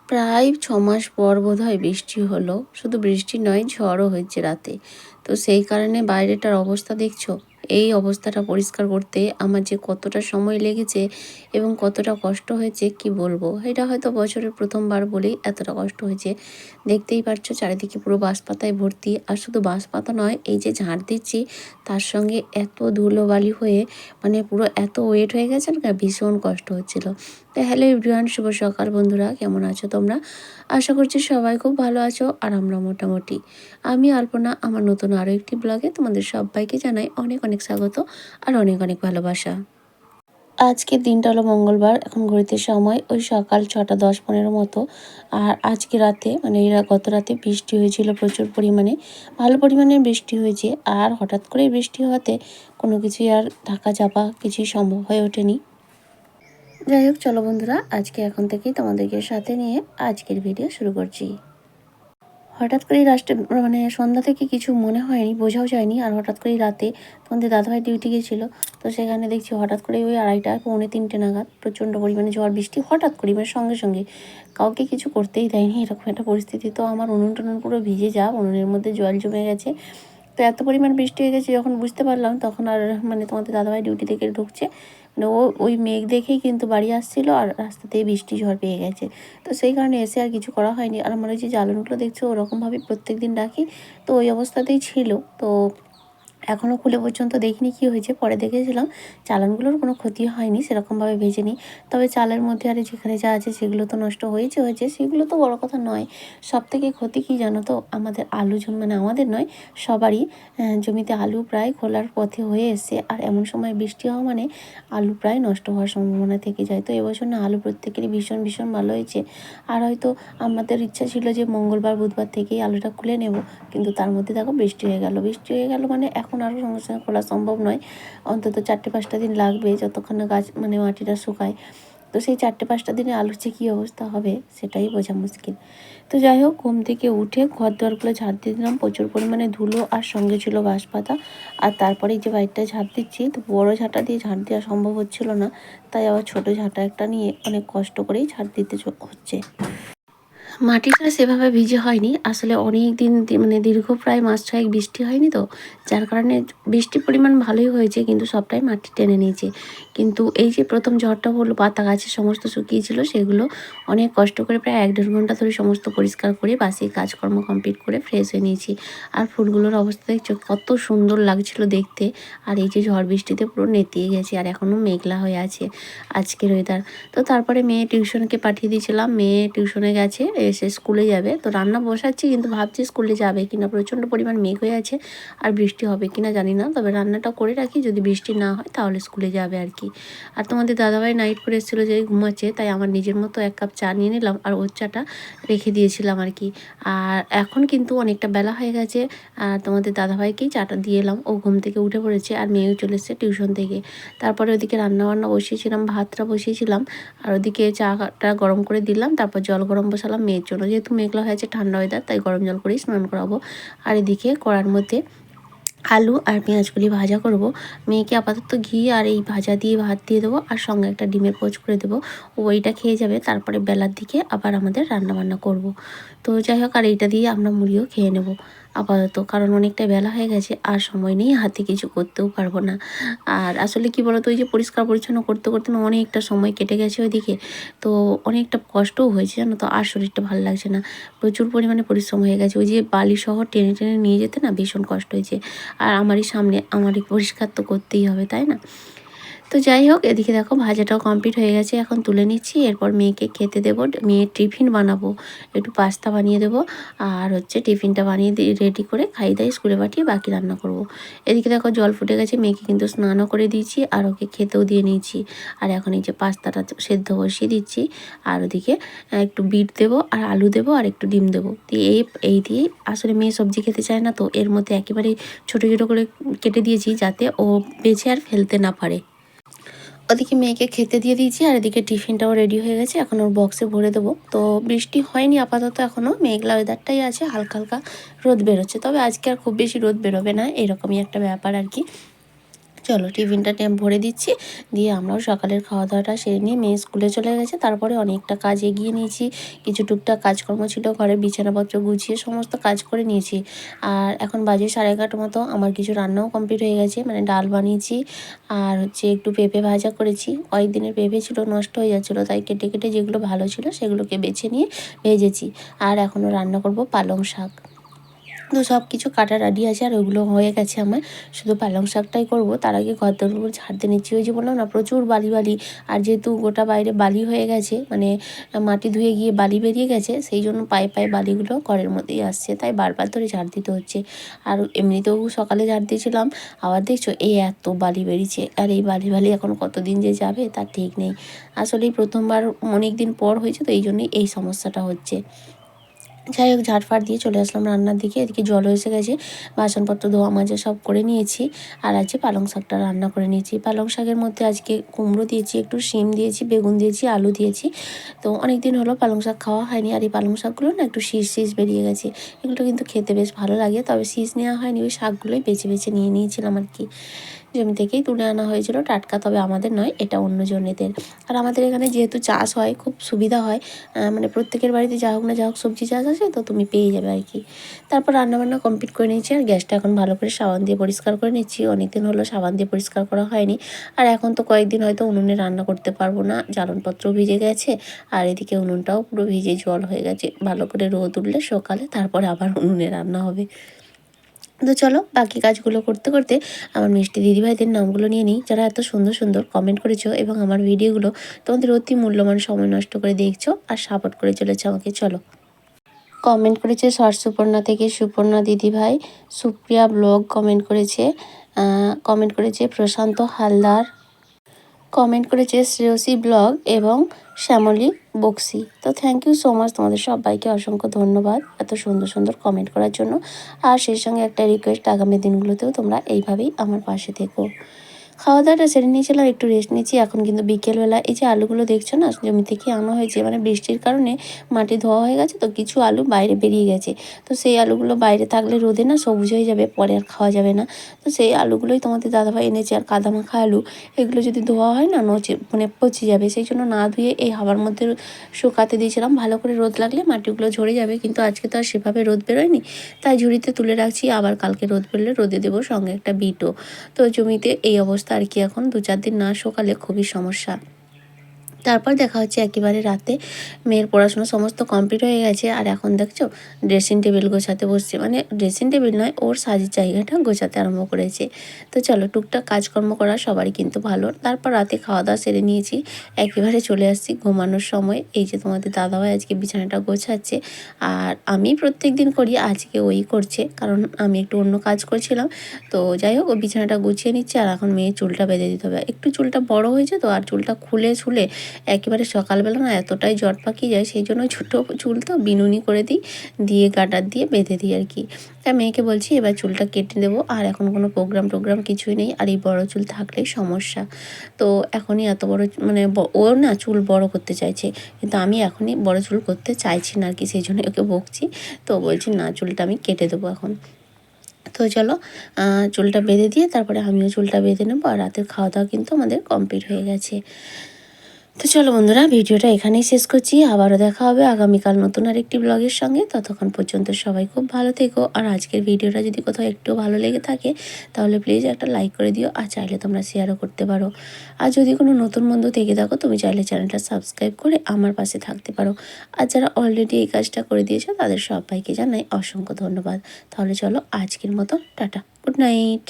প্রায় ৬ মাস পর বোধহয় বৃষ্টি হলো। শুধু বৃষ্টি নয়, ঝড়ও হয়েছে রাতে। তো সেই কারণে বাইরেটার অবস্থা দেখছো? এই অবস্থাটা পরিষ্কার করতে আমার যে কতটা সময় লেগেছে এবং কতটা কষ্ট হয়েছে কি বলবো। এটা হয়তো বছরের ১ম বার বলেই এতটা কষ্ট হয়েছে। দেখতেই পারছো চারিদিকে পুরো বাঁশপাতায় ভর্তি। আর শুধু বাঁশপাতা নয়, এই যে ঝাড় দিচ্ছি তার সঙ্গে এত ধুলোবালি হয়ে মানে পুরো এত ওয়েট হয়ে গেছে না, ভীষণ কষ্ট হচ্ছিল। তো হ্যালো এভরিওয়ান, শুভ সকাল বন্ধুরা, কেমন আছো তোমরা? আশা করছি সবাই খুব ভালো আছো আর আমরা মোটামুটি। আমি আলপনা, আমার নতুন আরও একটি ব্লগে তোমাদের সবাইকে জানাই অনেক অনেক স্বাগত আর অনেক অনেক ভালোবাসা। আজকের দিনটা হলো মঙ্গলবার। এখন ঘড়িতে সময় ওই সকাল ৬টা ১০-১৫ মতো। আর আজকে রাতে মানে এরা গত রাতে বৃষ্টি হয়েছিল প্রচুর পরিমাণে, ভালো পরিমাণে বৃষ্টি হয়েছে। আর হঠাৎ করে বৃষ্টি হওয়াতে কোনো কিছুই আর ঢাকা চাপা কিছুই সম্ভব হয়ে ওঠেনি। যাই হোক, চলো বন্ধুরা, আজকে এখন থেকেই তোমাদেরকে সাথে নিয়ে আজকের ভিডিও শুরু করছি। হঠাৎ করেই মানে সন্ধ্যা থেকে কিছু মনে হয়নি, বোঝাও যায়নি। আর হঠাৎ করেই রাতে তোমাদের দাদাভাই ডিউটি গেছিলো, তো সেখানে দেখছি হঠাৎ করে ওই ২:৩০-পৌনে ৩টে নাগাদ প্রচণ্ড পরিমাণে ঝড় বৃষ্টি হঠাৎ করে, মানে সঙ্গে সঙ্গে কাউকে কিছু করতেই দেয়নি। এরকম একটা পরিস্থিতি। তো আমার উনুন টুনুন পুরো ভিজে যা, উনুনের মধ্যে জল জমে গেছে। তো এত পরিমাণ বৃষ্টি হয়ে গেছে যখন বুঝতে পারলাম, তখন আর মানে তোমাদের দাদাভাই ডিউটি থেকে ঢুকছে, মানে ওই মেঘ দেখেই কিন্তু বাড়ি আসছিলো আর রাস্তাতেই বৃষ্টি ঝড় পেয়ে গেছে। তো সেই কারণে এসে আর কিছু করা হয়নি। আর আমার ওই যে জ্বালানোগুলো দেখছো ওরকমভাবে প্রত্যেক দিন রাখি, তো ওই অবস্থাতেই ছিল। তো এখনও খুলে পর্যন্ত দেখিনি কী হয়েছে। পরে দেখেছিলাম চালানগুলোর কোনো ক্ষতি হয়নি, সেরকমভাবে ভেজেনি। তবে চালের মধ্যে আর যেখানে যা আছে সেগুলো তো নষ্ট হয়েছে, সেগুলো তো বড় কথা নয়। সবথেকে ক্ষতি কী জানো তো? আমাদের আলু মানে আমাদের নয়, সবারই জমিতে আলু প্রায় খোলার পথে হয়ে এসছে। আর এমন সময় বৃষ্টি হওয়া মানে আলু প্রায় নষ্ট হওয়ার সম্ভাবনা থেকে যায়। তো এবছর না আলু প্রত্যেকেরই ভীষণ ভীষণ ভালো হয়েছে। আর হয়তো আমাদের ইচ্ছা ছিল যে মঙ্গলবার বুধবার থেকেই আলুটা খুলে নেব, কিন্তু তার মধ্যে দেখো বৃষ্টি হয়ে গেল মানে এখন আরও সঙ্গে সঙ্গে খোলা সম্ভব নয়। অন্তত ৪-৫টা দিন লাগবে যতক্ষণ না গাছ মানে মাটিটা শুকায়। তো সেই ৪-৫টা দিনে আলুর যে কী অবস্থা হবে সেটাই বোঝা মুশকিল। তো যাই হোক, ঘুম থেকে উঠে ঘর দুয়ারগুলো ঝাড় দিয়ে দিলাম। প্রচুর পরিমাণে ধুলো আর সঙ্গে ছিল ঘাস পাতা। আর তারপরে যে বাড়িটা ঝাড় দিচ্ছি, তো বড় ঝাঁটা দিয়ে ঝাড় দেওয়া সম্ভব হচ্ছিল না, তাই আবার ছোটো ঝাঁটা একটা নিয়ে অনেক কষ্ট করেই ঝাড় দিতে হচ্ছে। মাটিটা সেভাবে ভিজে হয়নি আসলে, অনেক দিন মানে দীর্ঘ প্রায় মাস ৬ বৃষ্টি হয়নি, তো যার কারণে বৃষ্টির পরিমাণ ভালোই হয়েছে, কিন্তু সবটাই মাটি টেনে নিয়েছে। কিন্তু এই যে প্রথম ঝড়টা হলো, পাতা গাছের সমস্ত শুকিয়েছিল, সেগুলো অনেক কষ্ট করে প্রায় ১-১.৫ ঘন্টা ধরে সমস্ত পরিষ্কার করে বাসি কাজকর্ম কমপ্লিট করে ফ্রেশ হয়ে নিয়েছি। আর ফুলগুলোর অবস্থা দেখছো কত সুন্দর লাগছিল দেখতে। আর এই যে ঝড় বৃষ্টিতে পুরো নেতিয়ে গেছে, আর এখনও মেঘলা হয়ে আছে আজকের ওয়েদার। তো তারপরে মেয়ে টিউশনকে পাঠিয়ে দিয়েছিলাম, মেয়ে টিউশনে গেছে, এসে স্কুলে যাবে। তো রান্না বসাচ্ছি, কিন্তু ভাবছি স্কুলে যাবে কিনা, প্রচণ্ড পরিমাণ মেঘ হয়ে আছে আর বৃষ্টি হবে কিনা জানি না। তবে রান্নাটা করে রাখি, যদি বৃষ্টি না হয় তাহলে স্কুলে যাবে আর কি। আর তোমাদের দাদাভাই নাইট করে এসেছিলো, যে ঘুমাচ্ছে, তাই আমার নিজের মতো ১ কাপ চা নিয়ে নিলাম আর ওর চাটা রেখে দিয়েছিলাম আর কি। আর এখন কিন্তু অনেকটা বেলা হয়ে গেছে, আর তোমাদের দাদাভাইকেই চাটা দিয়ে এলাম। ও ঘুম থেকে উঠে পড়েছে আর মেয়েও চলে এসেছে টিউশন থেকে। তারপরে ওদিকে রান্নাবান্না বসিয়েছিলাম, ভাতটা বসিয়েছিলাম, আর ওদিকে চাটা গরম করে দিলাম। তারপর জল গরম বসালাম মেয়ের জন্য, যেহেতু মেঘলা হয়েছে ঠান্ডা ওয়েদার, তাই গরম জল করেই স্নান করাবো। আর এদিকে কড়ার মধ্যে আলু আর পেঁয়াজগুলি ভাজা করব। মেয়েকে আপাতত ঘি আর এই ভাজা দিয়ে ভাত দিয়ে দেবো, আর সঙ্গে একটা ডিমের পোচ করে দেবো। ও এইটা খেয়ে যাবে, তারপরে বেলার দিকে আবার আমাদের রান্নাবান্না করব। তো যাই হোক, আর এইটা দিয়ে আমরা মুড়িও খেয়ে নেব আপাতত, কারণ অনেকটা বেলা হয়ে গেছে আর সময় নেই, হাতে কিছু করতেও পারবো না। আর আসলে কি বলতো, ওই যে পরিষ্কার পরিচ্ছন্ন করতে করতে না অনেকটা সময় কেটে গেছে ওইদিকে, তো অনেকটা কষ্টও হয়েছে জানো তো, আর শরীরটা ভালো লাগছে না, প্রচুর পরিমাণে পরিশ্রম হয়ে গেছে। ওই যে বালি শহ টেনে টেনে নিয়ে যেতে না ভীষণ কষ্ট হয়েছে। আর আমারই সামনে, আমারই পরিষ্কার তো করতেই হবে, তাই না? তো যাই হোক, এদিকে দেখো ভাজাটাও কমপ্লিট হয়ে গেছে, এখন তুলে নিচ্ছি। এরপর মেয়েকে খেতে দেবো, মেয়ের টিফিন বানাবো, একটু পাস্তা বানিয়ে দেবো। আর হচ্ছে টিফিনটা বানিয়ে দিয়ে রেডি করে খাই দাই স্কুলে পাঠিয়ে বাকি রান্না করব। এদিকে দেখো জল ফুটে গেছে, মেয়েকে কিন্তু স্নানও করে দিয়েছি আর ওকে খেতেও দিয়ে নিয়েছি। আর এখন এই যে পাস্তাটা সেদ্ধ বসিয়ে দিচ্ছি, আর ওদিকে একটু বিট দেবো আর আলু দেবো আর একটু ডিম দেবো দিয়ে এই দিয়েই, আসলে মেয়ে সবজি খেতে চায় না, তো এর মধ্যে একেবারে ছোটো ছোটো করে কেটে দিয়েছি যাতে ও বেছে আর ফেলতে না পারে। ওদিকে মেয়েকে খেতে দিয়ে দিয়েছি আর এদিকে টিফিনটাও রেডি হয়ে গেছে, এখন ওর বক্সে ভরে দেবো। তো বৃষ্টি হয়নি আপাতত, এখনও মেঘলা ওয়েদারটাই আছে, হালকা হালকা রোদ বেরোচ্ছে, তবে আজকে আর খুব বেশি রোদ বেরোবে না, এরকমই একটা ব্যাপার আর কি। চলো টিফিনটা ভরে দিচ্ছি, দিয়ে আমরাও সকালের খাওয়া দাওয়াটা সেরে নিয়ে মেয়ে স্কুলে চলে গেছে। তারপরে অনেকটা কাজ এগিয়ে নিয়েছি, কিছু টুকটাক কাজকর্ম ছিল, ঘরে বিছানাপত্র গুছিয়ে সমস্ত কাজ করে নিয়েছি। আর এখন বাজে 11:30 মতো, আমার কিছু রান্নাও কমপ্লিট হয়ে গেছে, মানে ডাল বানিয়েছি আর হচ্ছে একটু পেঁপে ভাজা করেছি। কয়েকদিনের পেঁপে ছিল, নষ্ট হয়ে যাচ্ছিলো, তাই কেটে কেটে যেগুলো ভালো ছিল সেগুলোকে বেছে নিয়ে ভেজেছি। আর এখনও রান্না করব পালং শাক। তো সব কিছু কাটা রেডি আছে আর ওগুলো হয়ে গেছে আমার, শুধু পালং শাকটাই করবো। তার আগে ঘরদোরগুলো ঝাড়তে নিচ্ছি। ওই যে বললাম না, প্রচুর বালি বালি, আর যেহেতু গোটা বাইরে বালি হয়ে গেছে, মানে মাটি ধুয়ে গিয়ে বালি বেরিয়ে গেছে, সেই জন্য পায়ে পায়ে বালিগুলো ঘরের মধ্যেই আসছে, তাই বারবার ধরে ঝাড় দিতে হচ্ছে। আর এমনিতেও সকালে ঝাড় দিয়েছিলাম, আবার দেখছো এই এত বালি বেরিয়েছে, আর এই বালি বালি এখন কতদিন যে যাবে তার ঠিক নেই। আসলেই প্রথমবার অনেক দিন পর হয়েছে, তো এই জন্যই এই সমস্যাটা হচ্ছে। যাই হোক, ঝাড়ফাড় দিয়ে চলে আসলাম রান্নার দিকে। এদিকে জলও এসে গেছে, বাসনপত্র ধোয়া মাজা সব করে নিয়েছি। আর আজকে পালং শাকটা রান্না করে নিয়েছি। পালং শাকের মধ্যে আজকে কুমড়ো দিয়েছি, একটু শিম দিয়েছি, বেগুন দিয়েছি, আলু দিয়েছি। তো অনেক দিন হলো পালং শাক খাওয়া হয়নি, আর এই পালং শাকগুলো না একটু শীষ শীষ বেরিয়ে গেছে। এগুলো কিন্তু খেতে বেশ ভালো লাগে, তবে শীষ নেওয়া হয়নি, ওই শাকগুলোই বেছে বেছে নিয়ে নিয়েছিলাম আর কি। জমি থেকেই তুলে আনা হয়েছিল টাটকা, তবে আমাদের নয়, এটা অন্য জনেদের। আর আমাদের এখানে যেহেতু চাষ হয়, খুব সুবিধা হয়, মানে প্রত্যেকের বাড়িতে যা হোক না যা হোক সবজি চাষ আছে, তো তুমি পেয়ে যাবে আর কি। তারপর রান্নাবান্না কমপ্লিট করে নিয়েছি, আর গ্যাসটা এখন ভালো করে সাবান দিয়ে পরিষ্কার করে নিচ্ছি। অনেকদিন হলো সাবান দিয়ে পরিষ্কার করা হয়নি। আর এখন তো কয়েকদিন হয়তো উনুনে রান্না করতে পারবো না, জ্বালনপত্র ভিজে গেছে, আর এদিকে উনুনটাও পুরো ভিজে জল হয়ে গেছে। ভালো করে রোদ উঠলে সকালে তারপরে আবার উনুনে রান্না হবে। তো চলো বাকি কাজগুলো করতে করতে আমার মিষ্টি দিদিভাইদের নামগুলো নিয়ে নিই, যারা এত সুন্দর সুন্দর কমেন্ট করেছো এবং আমার ভিডিওগুলো তোমাদের অতি মূল্যবান সময় নষ্ট করে দেখছো আর সাপোর্ট করে চলেছো আমাকে। চলো, কমেন্ট করেছে সুপর্ণা থেকে সুপর্ণা দিদিভাই, সুপ্রিয়া ব্লগ কমেন্ট করেছে, কমেন্ট করেছে প্রশান্ত হালদার, কমেন্ট করেছে শ্রেয়সী ব্লগ এবং শ্যামলী বক্সি। তো থ্যাংক ইউ সো মাচ, তোমাদের সবাইকে অসংখ্য ধন্যবাদ এত সুন্দর সুন্দর কমেন্ট করার জন্য। আর সেই সঙ্গে একটা রিকোয়েস্ট, আগামী দিনগুলোতেও তোমরা এইভাবেই আমার পাশে থেকো। খাওয়া দাওয়াটা সেরে নিয়েছিলাম, একটু রেস্ট নিচ্ছি। এখন কিন্তু বিকেলবেলা এই যে আলুগুলো দেখছো না, জমি থেকে আনা হয়েছে, মানে বৃষ্টির কারণে মাটি ধোয়া হয়ে গেছে, তো কিছু আলু বাইরে বেরিয়ে গেছে। তো সেই আলুগুলো বাইরে থাকলে রোদে না সবুজ হয়ে যাবে, পরে আর খাওয়া যাবে না। তো সেই আলুগুলোই তোমাদের দাদাভাই এনেছে, আর কাদা মাখা আলু, এগুলো যদি ধোয়া হয় না মানে পচে যাবে, সেই জন্য না ধুয়ে এই হাওয়ার মধ্যে শুকাতে দিয়েছিলাম। ভালো করে রোদ লাগলে মাটিগুলো ঝরে যাবে, কিন্তু আজকে তো আর সেভাবে রোদ বেরোয়নি, তাই ঝুড়িতে তুলে রাখছি। আবার কালকে রোদ বেরোলে রোদে দেবো, সঙ্গে একটা বিটও। তো জমিতে এই অবস্থা আর কি, এখন 2-4 দিন না শুকালে খুবই সমস্যা। তারপর দেখা হচ্ছে একেবারে রাতে। মেয়ের পড়াশোনা সমস্ত কমপ্লিট হয়ে গেছে, আর এখন দেখছো ড্রেসিং টেবিল গোছাতে বসছে, মানে ড্রেসিং টেবিল নয়, ওর সাজের জায়গাটা গোছাতে আরম্ভ করেছে। তো চলো, টুকটাক কাজকর্ম করা সবারই কিন্তু ভালো। তারপর রাতে খাওয়া দাওয়া সেরে নিয়েছি, একেবারে চলে আসছি ঘুমানোর সময়। এই যে তোমাদের দাদাভাই আজকে বিছানাটা গোছাচ্ছে, আর আমি প্রত্যেক দিন করি, আজকে ওই করছে, কারণ আমি একটু অন্য কাজ করছিলাম। তো যাই হোক, ও বিছানাটা গুছিয়ে নিচ্ছে, আর এখন মেয়ের চুলটা বেঁধে দিতে হবে। একটু চুলটা বড় হয়েছে তো, আর চুলটা খুলে ছুলে একেবারে সকালবেলা না এতটাই জট পাকিয়ে যায়, সেই জন্য ছোটো চুল তো বিনুনি করে দিই, দিয়ে গার্ডার দিয়ে বেঁধে দিই আর কি। তাই মেয়েকে বলছি এবার চুলটা কেটে দেবো, আর এখন কোনো প্রোগ্রাম কিছুই নেই, আর এই বড় চুল থাকলেই সমস্যা। তো এখনই এত বড় মানে ও না চুল বড় করতে চাইছে, কিন্তু আমি এখনই বড় চুল করতে চাইছি না আর কি, সেই জন্য ওকে বকছি। তো বলছি না, চুলটা আমি কেটে দেবো এখন। তো চলো, চুলটা বেঁধে দিয়ে তারপরে আমিও চুলটা বেঁধে নেবো, আর রাতের খাওয়া দাওয়া কিন্তু আমাদের কমপ্লিট হয়ে গেছে। তো চলো বন্ধুরা, ভিডিওটা এখানেই শেষ করছি। আবারও দেখা হবে আগামীকাল নতুন আরেকটি ব্লগের সঙ্গে। ততক্ষণ পর্যন্ত সবাই খুব ভালো থেকো। আর আজকের ভিডিওটা যদি কোথাও একটু ভালো লেগে থাকে, তাহলে প্লিজ একটা লাইক করে দিও, আর চাইলে তোমরা শেয়ারও করতে পারো। আর যদি কোনো নতুন বন্ধু থেকে থাকো, তুমি চাইলে চ্যানেলটা সাবস্ক্রাইব করে আমার পাশে থাকতে পারো। আর যারা অলরেডি এই কাজটা করে দিয়েছো, তাদের সবাইকে জানাই অসংখ্য ধন্যবাদ। তাহলে চলো, আজকের মতো টাটা, গুড নাইট।